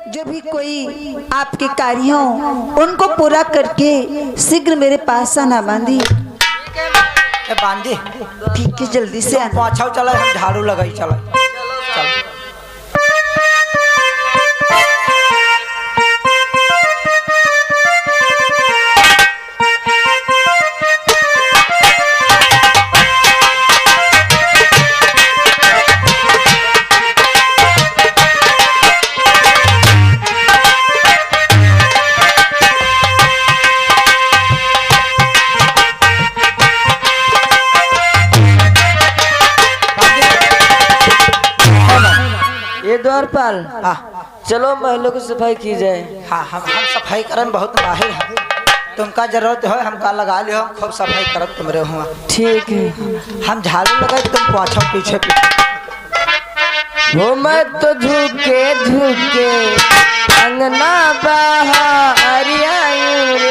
जो भी कोई आपके कार्य हो उनको पूरा करके शीघ्र मेरे पास आना बांधी। बांधी ठीक है, जल्दी से आना। पाछा चला, हम झाड़ू लगाई चला। द्वारपाल, चलो महलों की सफाई की जाए। हाँ, हम सफाई करन बहुत माहिर है। तुमका जरूरत हो हमका लगा लियो, हम खूब सफाई करब तुमरे हुआ। ठीक है, हम झाड़ू लगाए तुम पाछा पीछे वो मैं तो झुके झुके अंगना बाहर आयूं रे।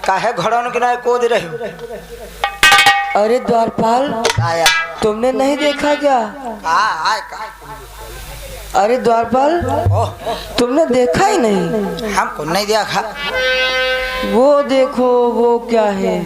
काहे घड़ों के ना कूद रही हो? अरे द्वारपाल, आया तुमने नहीं देखा क्या? अरे द्वारपाल, तुमने देखा ही नहीं? हमको नहीं देखा। वो देखो, वो क्या है?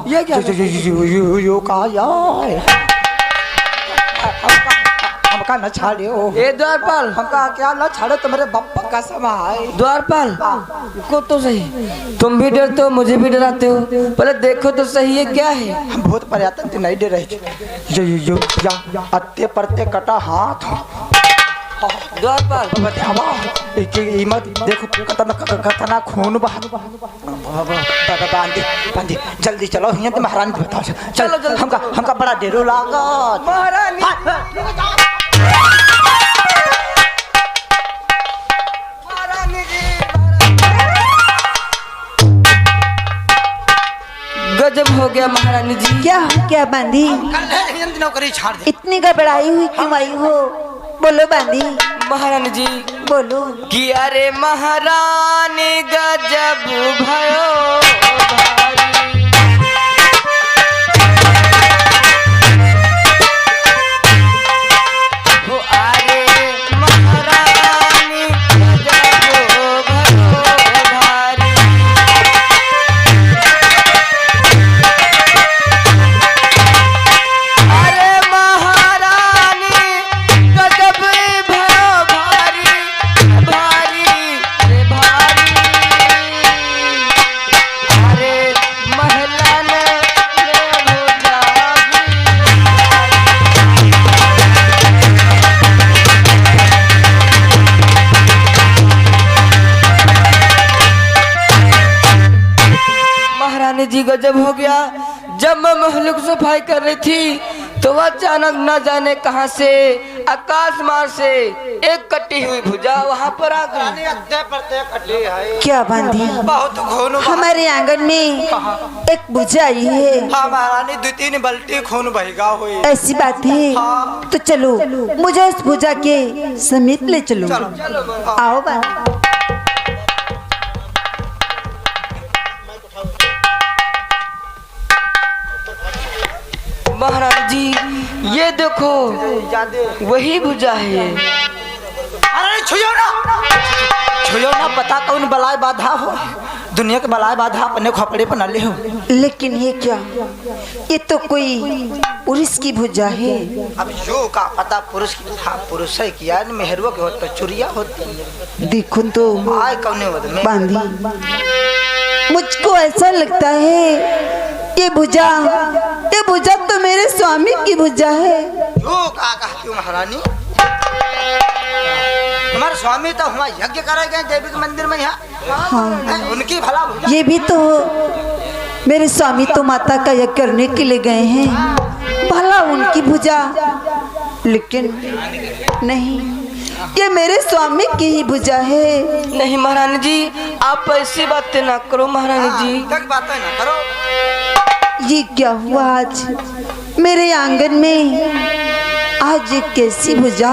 ये क्या यो कहा यार, हमका न छाड़ियो। ए द्वारपाल, हमका क्या न छाड़ो, तुम्हारे बप्पा का समय। द्वारपाल को तो सही, तुम भी डरते हो, मुझे भी डराते हो। पहले देखो तो सही है क्या है। हम बहुत पर्यटन थे, नहीं डर रहे थे। यो अत्ते परते कटा हाथ। द्वारपाल मत देखो, कतना खून बहा। बांधी जल्दी चलो, यहाँ तो महारानी को बताओ। चलो चलो, हमका बड़ा डेरो लागत। महारानी गजब हो गया महारानी जी। क्या हो क्या बांधी? नौकरी छाड़ दे। इतनी घबराई हुई क्यों आई हो? बोलो बांधी। महारानी जी बोलो। कि अरे महारानी गजब भयो भारी। हो अरे महारानी गजब भयो भारी। जी गजब हो गया। जब मैं महल की सफाई कर रही थी तो वह अचानक न जाने कहां से आकाश मार से एक कटी हुई भुजा वहां पर आ गई। क्या बांधी? बहुत खून हमारे आंगन में एक भुजा आई है। हाँ महारानी, 2-3 बल्टी खून बहेगा हुई। ऐसी बात है तो चलो मुझे इस भुजा के समीप ले चलो। आओ बांधी। महाराज जी ये देखो वही भुजा है। अरे छुयो ना, पता कौन बलाय बाधा हो। दुनिया के बलाय बाधा अपने खोपड़े पर न ले हो। लेकिन ये क्या, ये तो कोई पुरुष की भुजा है। अब जो का पता पुरुष की था, पुरुष है किया मेहरवा के होता चुरिया होती। देखो तो आय कौन में बांधी, मुझको ऐसा लगता है ये भुजा तो मेरे स्वामी की भुजा है। जो का कहती हूँ महारानी, हमारे स्वामी तो हुआ यज्ञ करे गए देवी के मंदिर में यहाँ। हाँ, उनकी भला भुजा। ये भी तो मेरे स्वामी तो माता का यज्ञ करने के लिए गए हैं, भला उनकी भुजा। लेकिन नहीं, ये मेरे स्वामी की ही भुजा है। नहीं महारानी जी, आप ऐसी बातें ना करो महारानी जी। बातें ना करो। ये क्या हुआ आज मेरे आंगन में? आज ये कैसी भुजा?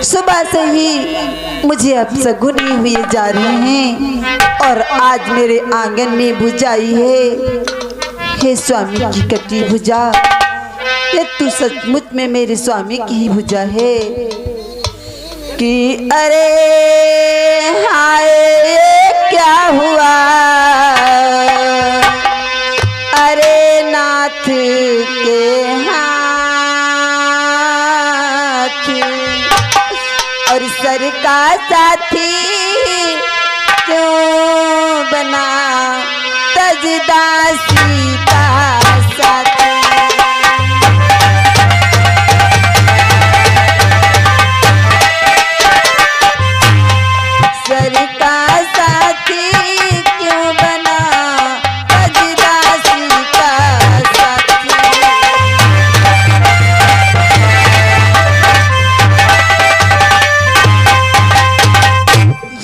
सुबह से ही मुझे अपशगुन हुए जा रहे हैं और आज मेरे आंगन में भुजा आई है। हे स्वामी की कटी भुजा, ये तू सचमुच में मेरे स्वामी की ही भुजा है कि अरे हाय क्या हुआ? अरे नाथ के हाथ और सर का साथी क्यों बना तजदासी का साथी? सर का साथी क्यों बना तजदासी का साथी?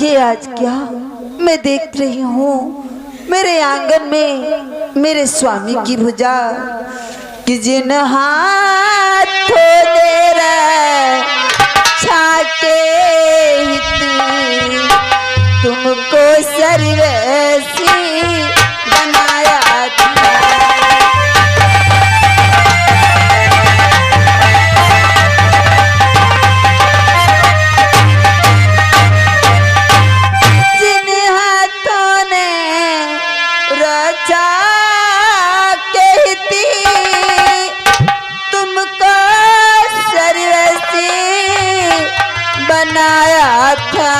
ये आज क्या मैं देख रही हूँ मेरे आंगन में मेरे स्वामी की भुजा कि जिन हाथों दे छाके हित तुमको सर्वसी बनाया था। जिन हाथों ने रचा के हिती तुमको सर्वसी बनाया था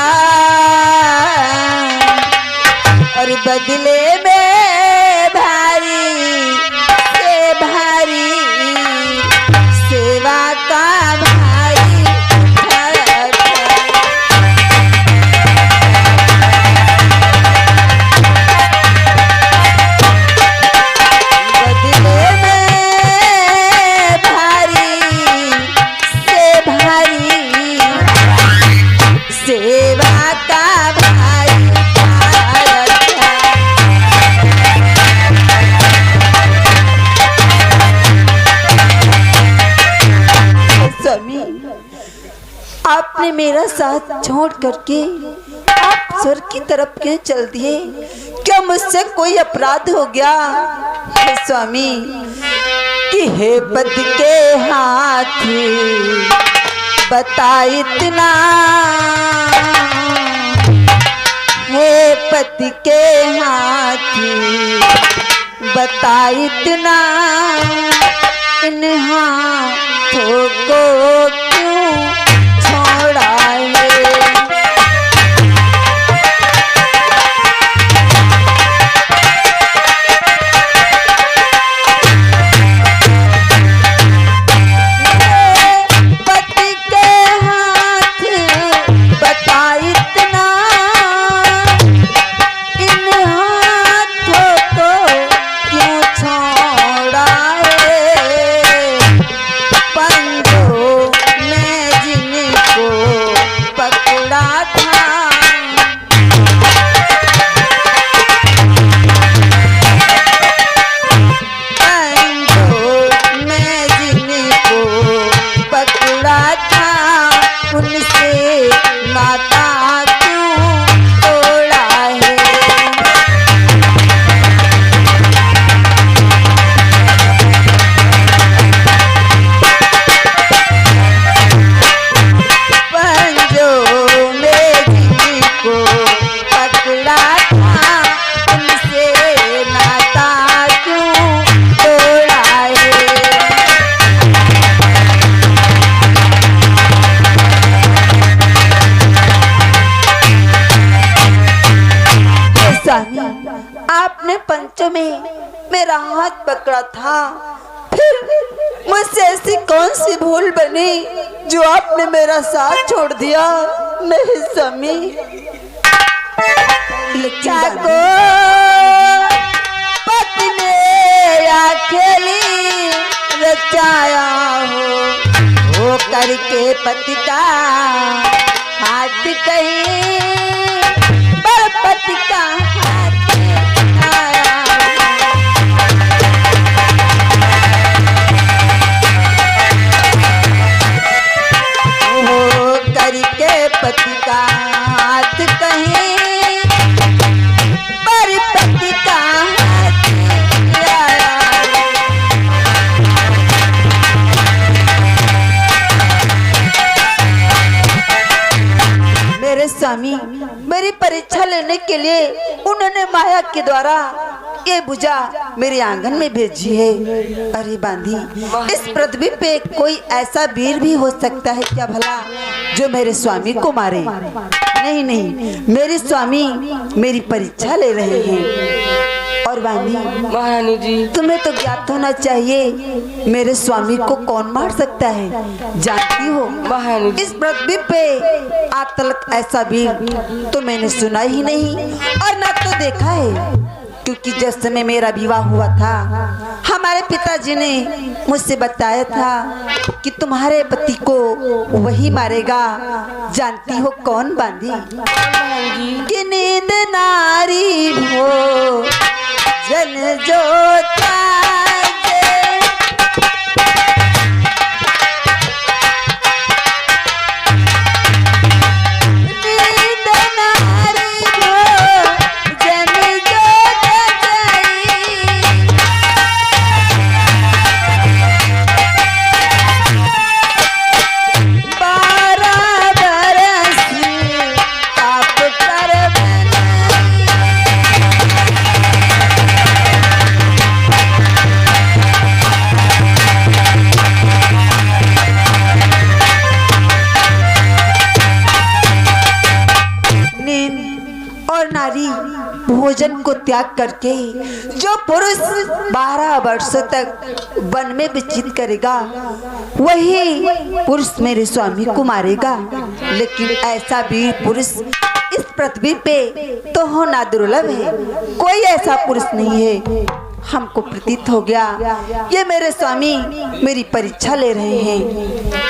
और बदले में भारी से भारी सेवा का भारी उठाया था। बदले में भारी से भारी सेवा का भारी उठाया था। स्वामी, आपने मेरा साथ छोड़ करके आप स्वर्ग की तरफ क्यों चल दिए? क्या मुझसे कोई अपराध हो गया? हे स्वामी, कि हे पति के हाथ बता इतना, हे पति के हाथ बता इतना, इन हाथों को क्यों छोड़ा है? पति के हाथ बता इतना, इन हाथों को स्वामी, आपने पंचों में मेरा हाथ पकड़ा था, फिर मुझसे ऐसी कौन सी भूल बनी जो आपने मेरा साथ छोड़ दिया? नहीं स्वामी, जागो पति ने या खेली रचाया हो करके पति का हाथ कहीं पर पति का हाथ आया। हो करके पति का हाथ कहीं पर पति का हाथ आया। मेरे स्वामी मेरी परीक्षा लेने के लिए उन्होंने माया के द्वारा ये भुजा मेरे आंगन में भेजी है। अरे बांधी, इस पृथ्वी पे कोई ऐसा वीर भी हो सकता है क्या भला जो मेरे स्वामी को मारे? नहीं नहीं, मेरे स्वामी मेरी परीक्षा ले रहे हैं। और बांधी महारानी जी, तुम्हें तो ज्ञात होना चाहिए मेरे स्वामी को कौन मार सकता है। जानती हो महारानी जी, इस पृथ्वी पे आज तक ऐसा वीर तो मैंने सुना ही नहीं और ना तो देखा है। क्योंकि जिस समय मेरा विवाह हुआ था, हमारे पिताजी ने मुझसे बताया था कि तुम्हारे पति को वही मारेगा। जानती हो कौन बांधी? कि नींद नारी हो जन जोता भोजन को त्याग करके जो पुरुष 12 वर्षों तक वन में व्यतीत करेगा वही पुरुष मेरे स्वामी को मारेगा। लेकिन ऐसा वीर पुरुष इस पृथ्वी पे तो होना दुर्लभ है, कोई ऐसा पुरुष नहीं है। हमको प्रतीत हो गया ये मेरे स्वामी मेरी परीक्षा ले रहे हैं।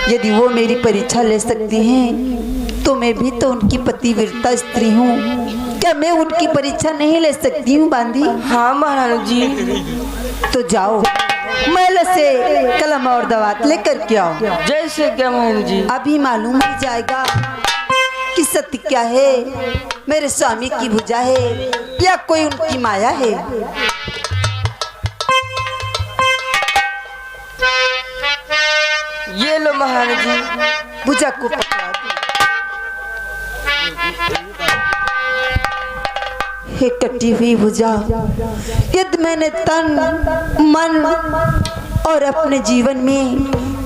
यदि वो मेरी परीक्षा ले सकती हैं तो मैं भी तो उनकी पतिव्रता स्त्री हूँ, क्या मैं उनकी परीक्षा नहीं ले सकती हूँ बांधी? हाँ महारानी जी। तो जाओ महल से कलम और दवात लेकर के आओ। जैसे क्या महारानी जी? अभी मालूम हो जाएगा कि सत्य क्या है, मेरे स्वामी की भुजा है या कोई उनकी माया है। ये लो महारानी जी, भुजा को पकड़ा दो। हे कटी हुई भुजा, यदि मैंने तन मन और अपने जीवन में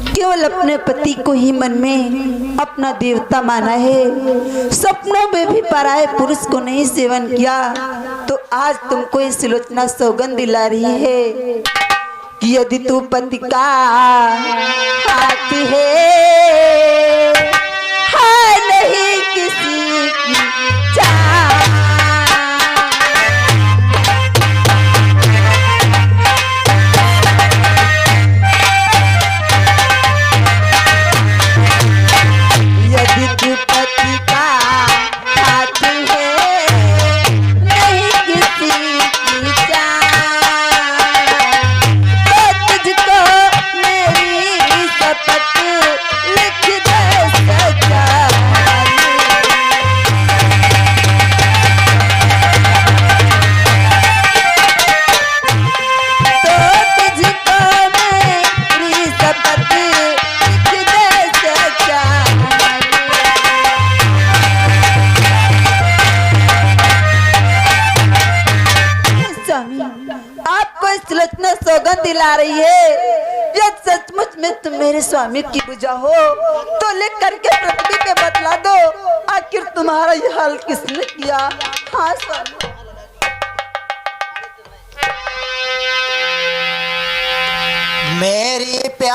केवल अपने पति को ही मन में अपना देवता माना है, सपनों में भी पराये पुरुष को नहीं सेवन किया, तो आज तुमको ये सुलोचना सौगंध दिला रही है कि यदि तू पति का हाथ है नहीं किसी की चाह। यदि तू पति का हाथ है नहीं किसी की चाह, तो तुझको मेरी शपथ लिख दे सजा। सौगंध दिला रही है, यदि सचमुच में तुम मेरे स्वामी की भुजा हो तो लिख करके पृथ्वी पे बतला दो, आखिर तुम्हारा ये हाल किसने किया? हाँ स्वामी।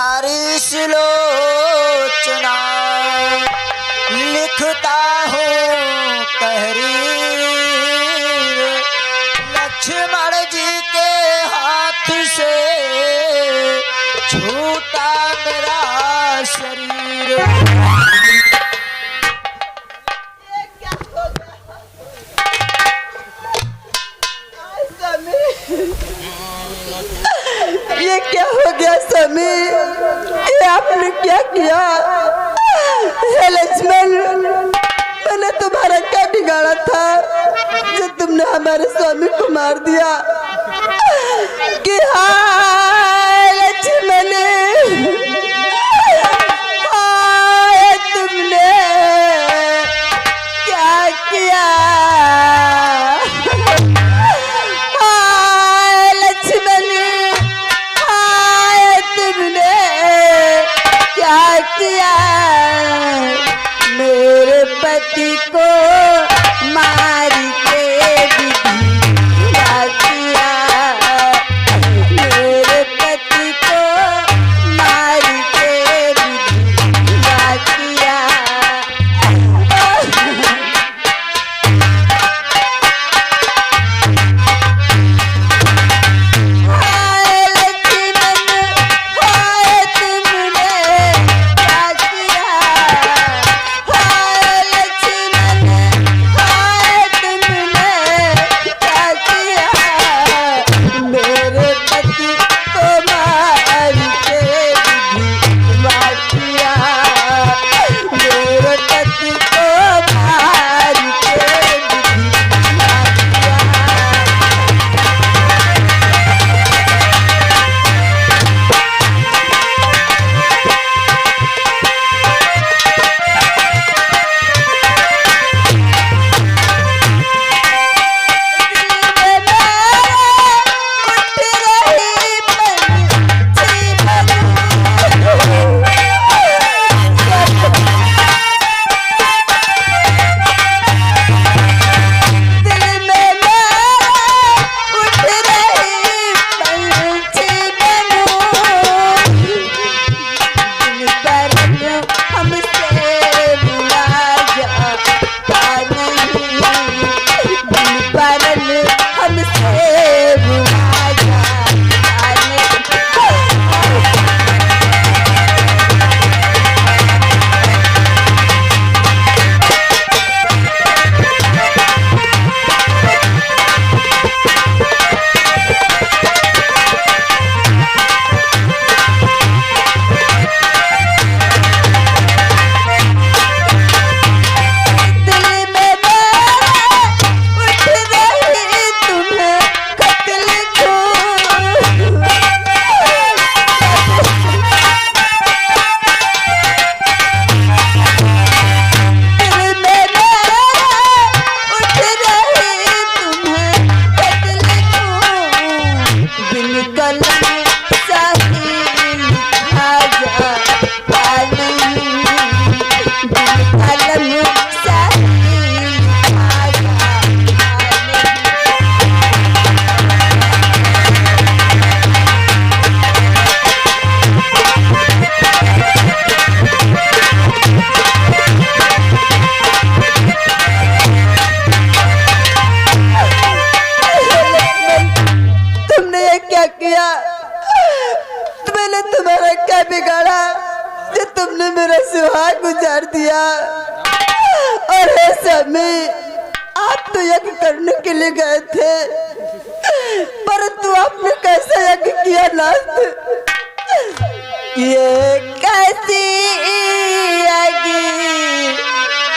प्यारी सुलोचना लिखता हूँ तहरीर लक्ष्मण जी के हाथ से छूटा मेरा शरीर। ये क्या हो गया स्वामी? ये आपने क्या किया? हे लक्ष्मण, मैंने तुम्हारा क्या बिगाड़ा था जो तुमने हमारे स्वामी को मार दिया? कि हाय लक्ष्मण, हाय तुमने क्या किया? किया मेरे पति को मार के विधिया किया, मेरे पति को मार के विधिया किया। गुजार दिया। और हे स्वामी, आप तो यज्ञ करने के लिए गए थे, परंतु आपने कैसा यज्ञ किया नाथ? ये कैसी यज्ञ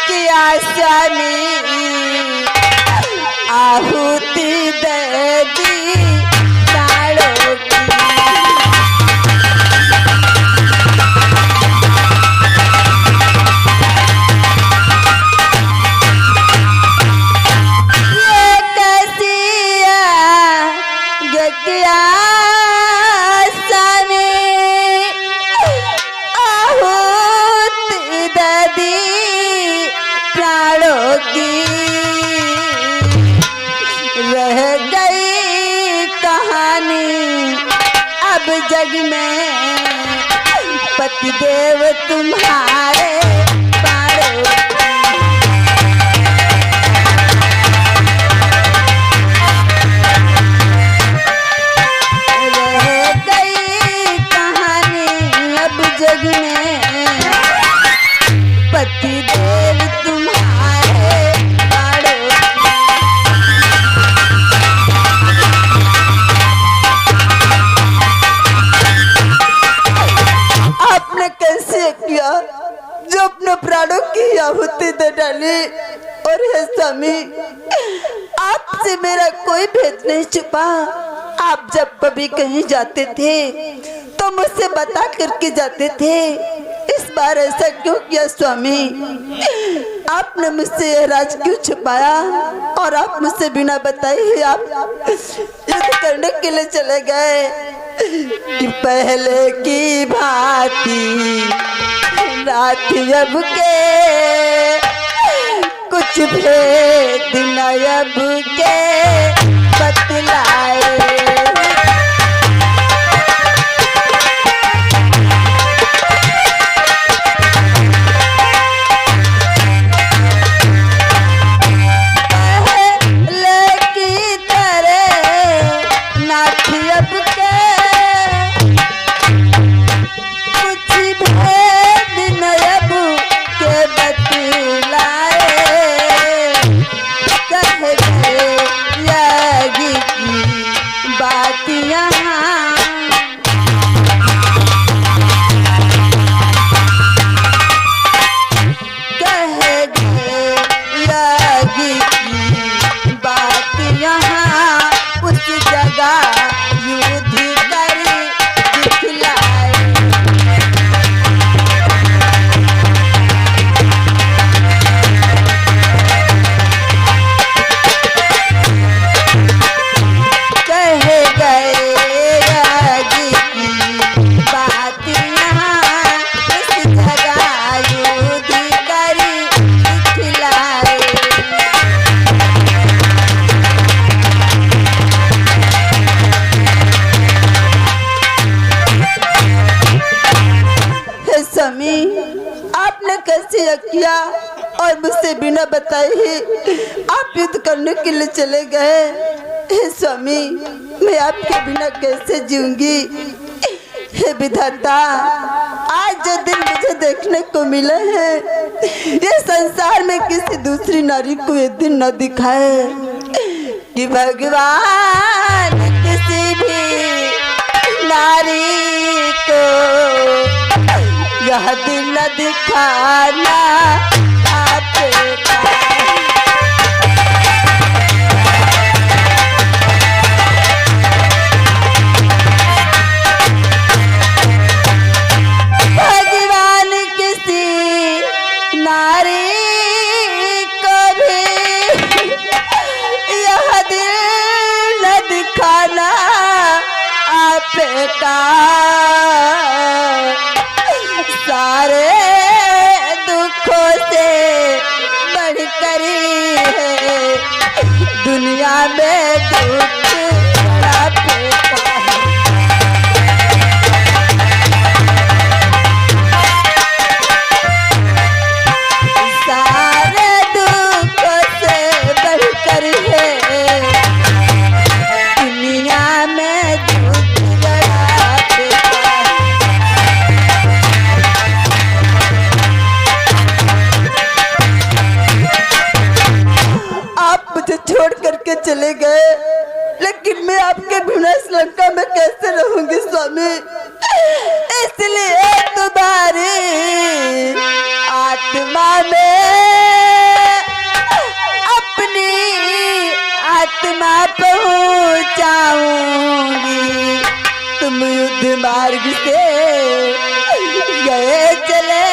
किया स्वामी, आहुति दे दी प्राणों की। रह गई कहानी अब जग में पतिदेव तुम्हारे पारो रह गई कहानी अब जग में पतिदेव तुम्हारे पारो। आपने कैसे किया जो अपने प्राणों की आहुति दे डाली। और हे स्वामी, आपसे मेरा कोई भेद नहीं छुपा। आप जब कभी कहीं जाते थे तो मुझसे बता करके जाते थे। इस बार ऐसा क्यों किया स्वामी? आपने मुझसे यह राज क्यों छुपाया? और आप मुझसे बिना बताए ही आप युद्ध करने के लिए चले गए कि पहले की भांति रात अब के कुछ भेद न अब के बतलाए। आपने कैसे किया और मुझसे बिना बताए ही आप युद्ध करने के लिए चले गए। हे स्वामी, मैं आपके बिना कैसे जीऊंगी? हे विधाता, आज जो दिन मुझे देखने को मिले हैं ये संसार में किसी दूसरी नारी को ये दिन न दिखाए कि भगवान किसी भी नारी को यह दिन न दिखाना आपका। भगवान किसी नारी को भी यह दिल न दिखाना आपका। सारे दुखों से बढ़कर है दुनिया में दुख बड़ा पेटा है। सारे दुखों से बढ़कर है दुनिया में दुख बड़ा पेटा है। मुझे छोड़ करके चले गए, लेकिन मैं आपके बिना इस लंका में कैसे रहूंगी स्वामी? इसलिए तुम्हारी आत्मा में अपनी आत्मा पहुंचाऊंगी। तुम युद्ध मार्ग से गए चले,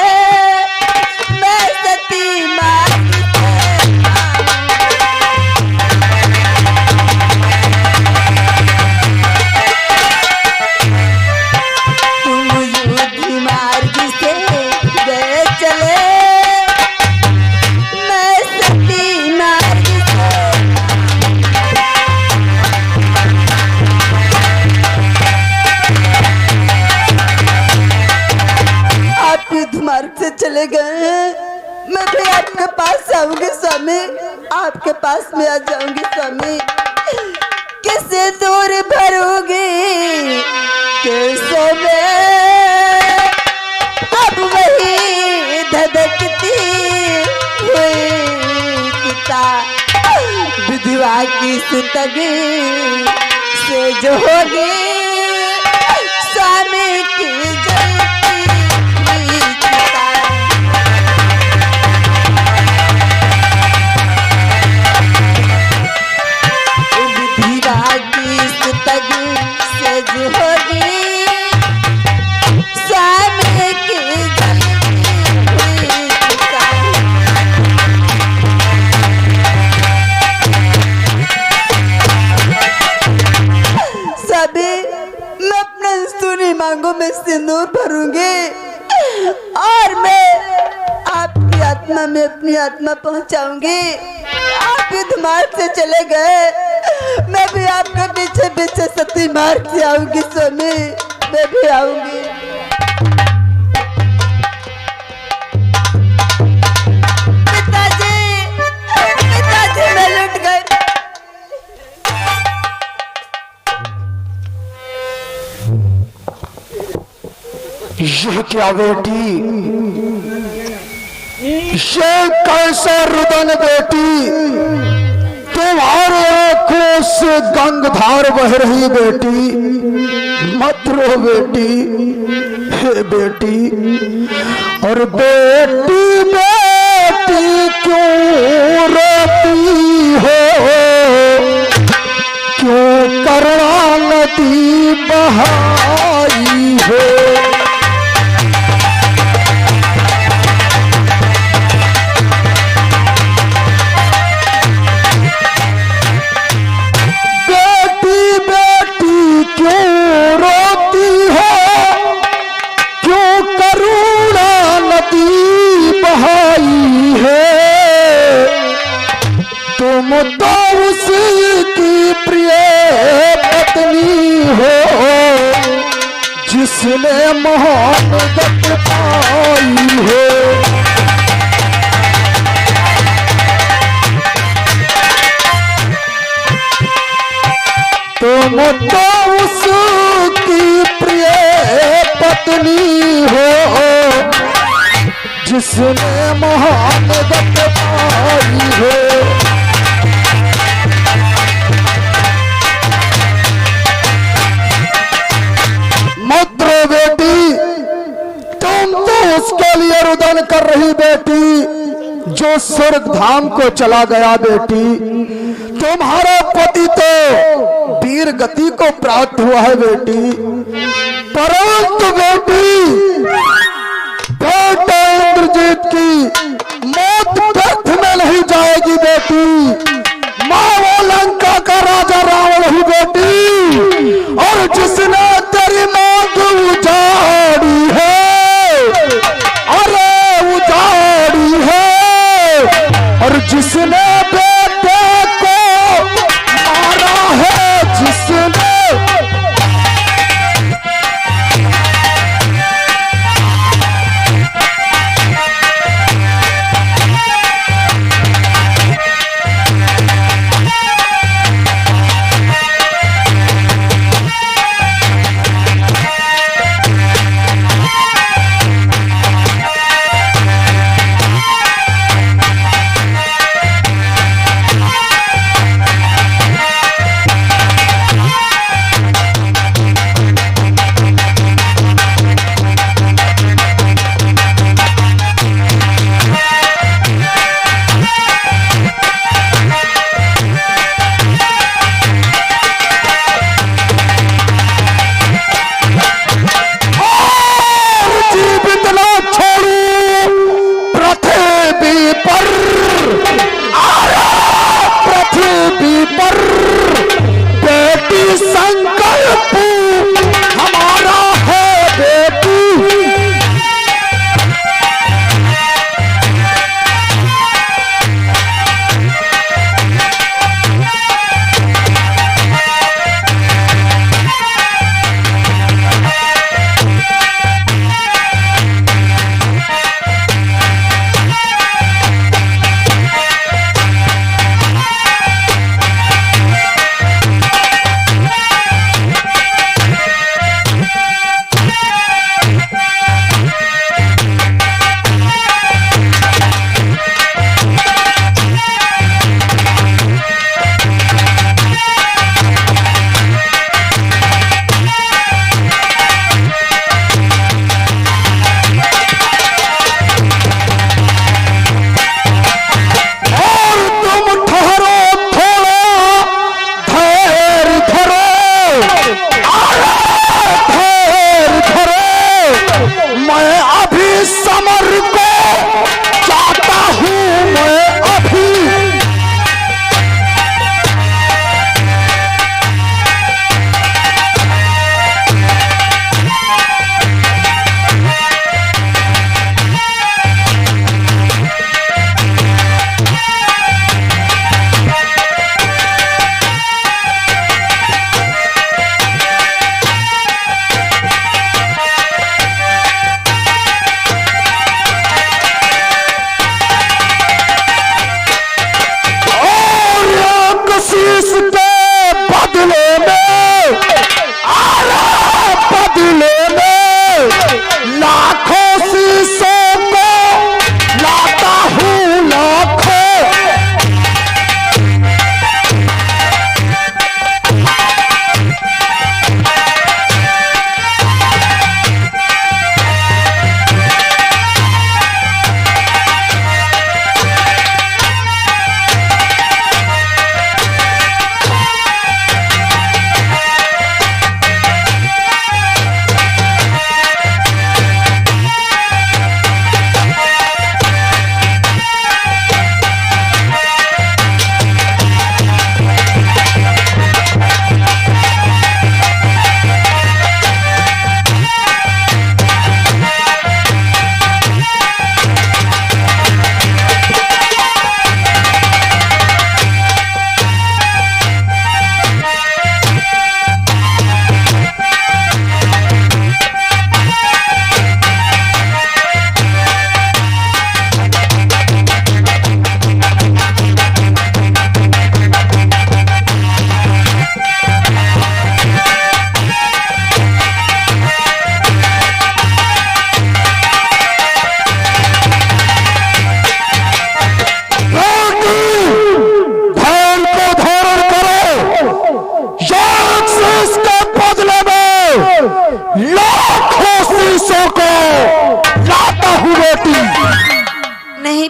मैं सती मार्ग चले गए मैं भी आपके पास आऊंगी स्वामी, आपके पास में आ जाऊंगी स्वामी। किसे दूर भरोगे कैसे मैं अब वही धधकती हुई चिता विधवा की सुतगी से जो होगी स्वामी की जलती हुई चिता। विधवा की सुतगी से जो होगी स्वामी की जलती हुई चिता। सभी मैं अपने सुनी मांगों में सिंदूर भरूंगी और मैं आपकी आत्मा में अपनी आत्मा पहुंचाऊंगी। आप युद्ध मार्ग से चले गए, मैं भी आपके पीछे पीछे सती मार्ग से आऊंगी स्वामी, मैं भी आऊंगी। पिताजी, पिताजी मैं लुट गई। यह क्या बेटी, ये कैसा रुदन बेटी, तुम्हारे आंखों से गंगधार बह रही बेटी, मत रो बेटी, हे बेटी। और बेटी बेटी क्यों रोती हो, क्यों करुणा नदी बहाई हो। तो उसकी प्रिय पत्नी हो जिसने मोहब्बत पाई हो। तुम तो उसकी प्रिय पत्नी हो जिसने मोहब्बत पाई हो। बेटी तुम तो उसके लिए रुदन कर रही बेटी जो स्वर्ग धाम को चला गया बेटी। तुम्हारा पति तो वीर गति को प्राप्त हुआ है बेटी, परंतु बेटी बेटा इंद्रजीत की मौत व्यर्थ में नहीं जाएगी बेटी। माँ वो लंका का राजा रावण ही बेटी, और जिसने तेरी मांग उजाड़ी है, अरे उजाड़ी है, और जिसने बेटे को मारा है, जिसने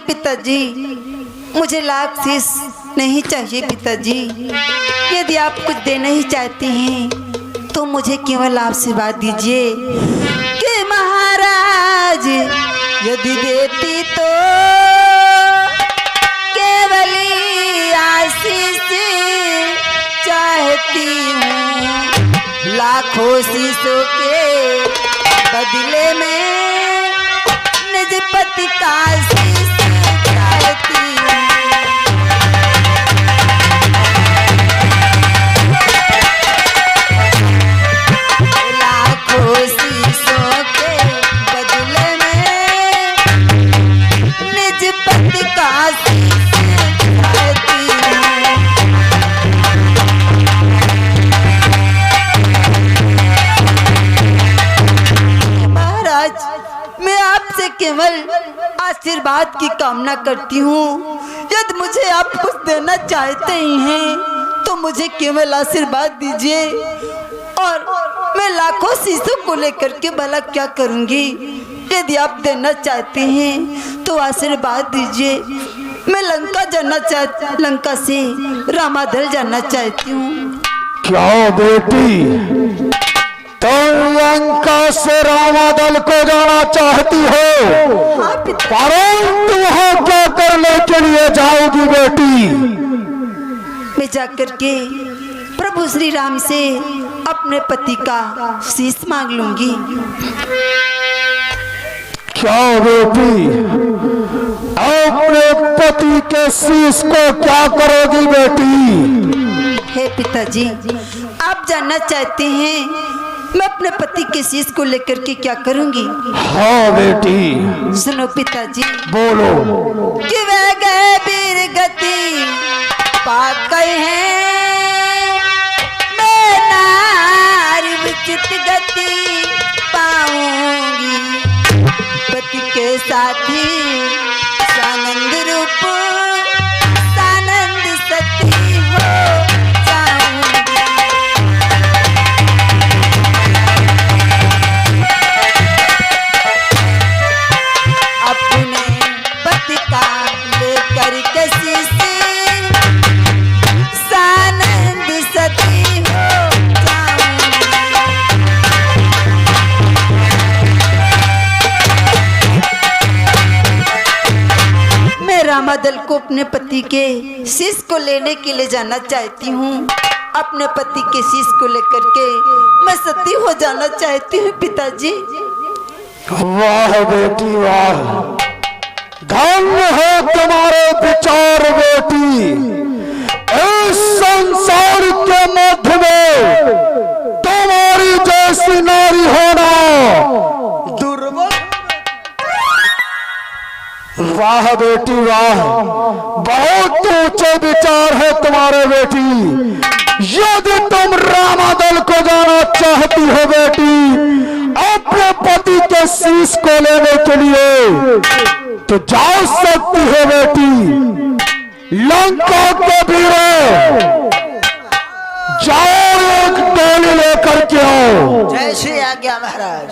पिताजी, मुझे लाख शीश नहीं चाहिए पिताजी। यदि आप कुछ देना ही चाहते हैं तो मुझे केवल आशीर्वाद दीजिए कि महाराज यदि देती तो केवल आशीष चाहती हूँ, लाखों शीशों के बदले में निज पति का शीश चाहती हूँ। लाखों शीशों के बदले में निज पति का शीश चाहती हूँ। मैं आपसे केवल आशीर्वाद की कामना करती हूँ। यदि मुझे आप कुछ देना चाहते ही हैं तो मुझे केवल आशीर्वाद दीजिए, और मैं लाखों शीशों को लेकर के भला क्या करूँगी। यदि आप देना चाहते हैं तो आशीर्वाद दीजिए। मैं लंका से रामादल जाना चाहती हूँ। क्या बेटी, तुम लंका से रामादल को जाना चाहती हो, परंतु वहाँ क्या करने के लिए जाओगी बेटी? मैं जाकर के प्रभु श्री राम से अपने पति का शीश मांग लूंगी। क्या बेटी, अपने पति के शीश को क्या करोगी बेटी? हे पिताजी, आप जानना चाहते हैं मैं अपने पति के शीश को लेकर के क्या करूंगी? हाँ बेटी। सुनो पिताजी, बोलो। कि वह गए वीर गति पाक हैं, मैं नारी विचित गति पाऊंगी, पति के साथी सानंद रूप सानंद सती हो जाऊंगी। अपने पति का लेकर के शीश सानंद सती हो जाऊंगी। मैं रामादल को अपने पति के शीश को लेने के लिए जाना चाहती हूँ। अपने पति के शीश को लेकर के मैं सती हो जाना चाहती हूँ पिताजी। वाह बेटी वाह, धन्य है तुम्हारे विचार बेटी। इस संसार के मध्य में तुम्हारी जैसी नारी होना दुर्लभ। वाह बेटी वाह, बहुत ऊंचे विचार है तुम्हारे बेटी। यदि तुम रामादल को जाना चाहती हो बेटी अपने पति के शीश को लेने के लिए, तो जा सकती हो बेटी। लंका के वीरों, जाओ एक टोली लेकर के आओ। जय श्री आज्ञा महाराज।